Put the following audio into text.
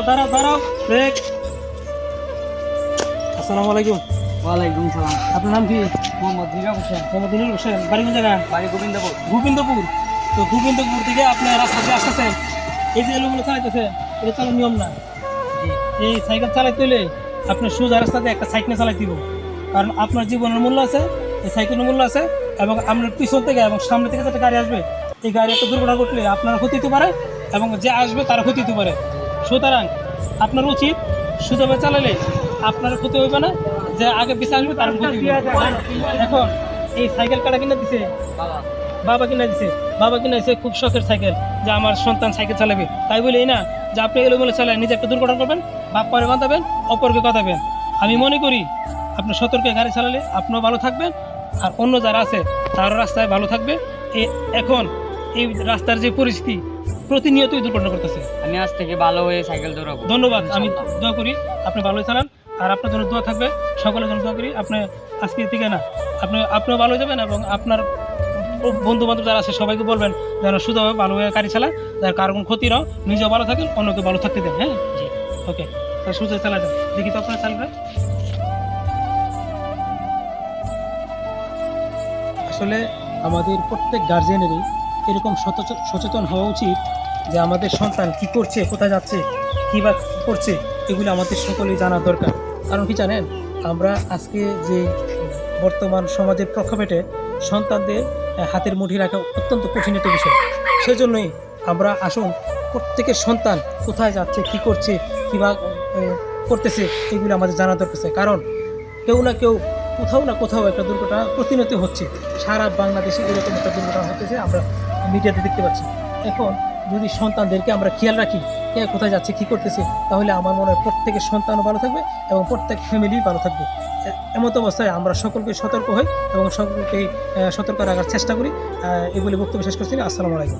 দাঁড়াও দাঁড়াও ব্রেক। আসসালামু আলাইকুম। ওয়ালাইকুম সালাম। আপনার নাম কি? মোহাম্মদ নীরব হোসেন। মোহাম্মদ দিনুর হোসেন। বাড়ি কোন জায়গা? বাড়ি গোবিন্দপুর। গোবিন্দপুর। তো গোবিন্দপুর থেকে আপনি রাস্তা দিয়ে আসতেছেন, এই যে এলোগুলো চালাইতেছেন, এটা চালানোর নিয়ম না। জি। এই সাইকেল চালাইতে হলে আপনি সোজা রাস্তাতে একটা সাইকেল চালাইতে দিব, কারণ আপনার জীবনের মূল্য আছে, এই সাইকেলের মূল্য আছে, এবং আপনার পিছন থেকে এবং সামনে থেকে যেটা গাড়ি আসবে, এই গাড়ি একটা দুর্ঘটনা ঘটলে আপনার ক্ষতি হতে পারে এবং যে আসবে তার ক্ষতি হতে পারে। সুতরাং আপনার উচিত সোজাভাবে চালালে আপনার ক্ষতি হইবে না, যে আগে পিছিয়ে আসবে তার ক্ষতি হইবে। এখন এই সাইকেল কাটা কিনে দিছে বাবা। বাবা কিনা দিছে, বাবা কিনা দিছে খুব শখের সাইকেল, যে আমার সন্তান সাইকেল চালাবে, তাই বলে এই না যে আপনি এলোমেলো চালায় নিজে একটা দুর্ঘটনা করবেন, বাপ পরে বাঁধাবেন, অপরকে কাঁদাবেন। আমি মনে করি আপনি সতর্কে গাড়ি চালালে আপনিও ভালো থাকবেন, আর অন্য যারা আছে তারও রাস্তায় ভালো থাকবে। এখন এই রাস্তার যে পরিস্থিতি, প্রতিনিয়তই দুর্ঘটনা করতেছে। আমি আজ থেকে ভালো হয়ে সাইকেল দৌড়াবো। ধন্যবাদ। আমি দোয়া করি আপনি ভালোই চালান, আর আপনার জন্য দোয়া থাকবে, সকলের জন্য দোয়া করি। আপনি আজকে থেকে না, আপনিও ভালো যাবেন, এবং আপনার বন্ধু বান্ধব যারা আছে সবাইকে বলবেন যেন শুধুভাবে ভালো হয়ে গাড়ি চালায়, যার কারো কোনো ক্ষতি নাও, নিজেও ভালো থাকেন, অন্যকে ভালো থাকতে দেন। হ্যাঁ জি, ওকে। তা সুযোগ চালা যান, দেখি তো আপনার চালাবে। আসলে আমাদের প্রত্যেক গার্জেনেরই এরকম সচেতন হওয়া উচিত যে আমাদের সন্তান কি করছে, কোথায় যাচ্ছে, কী বা করছে, এগুলো আমাদের সকলেই জানা দরকার। কারণ কি জানেন, আমরা আজকে যে বর্তমান সমাজের প্রেক্ষাপটে সন্তানদের হাতের মুঠি রাখা অত্যন্ত কঠিন একটা বিষয়। সেজন্যই আমরা আসুন প্রত্যেকের সন্তান কোথায় যাচ্ছে, কি করছে, কী বা করতেছে, এগুলো আমাদের জানা দরকার। কারণ কেউ না কেউ কোথাও না কোথাও একটা দুর্ঘটনা প্রতিনিয়ত হচ্ছে। সারা বাংলাদেশে এরকম একটা দুর্ঘটনা হতেছে, আমরা মিডিয়াতে দেখতে পাচ্ছি। এখন যদি সন্তানদেরকে আমরা খেয়াল রাখি কে কোথায় যাচ্ছে, কী করতেছে, তাহলে আমার মনে হয় প্রত্যেকের সন্তানও ভালো থাকবে এবং প্রত্যেক ফ্যামিলি ভালো থাকবে। এমত অবস্থায় আমরা সকলকে সতর্ক হই এবং সকলকে সতর্ক রাখার চেষ্টা করি। এগুলি বক্তব্য শেষ করছি। আসসালামু আলাইকুম।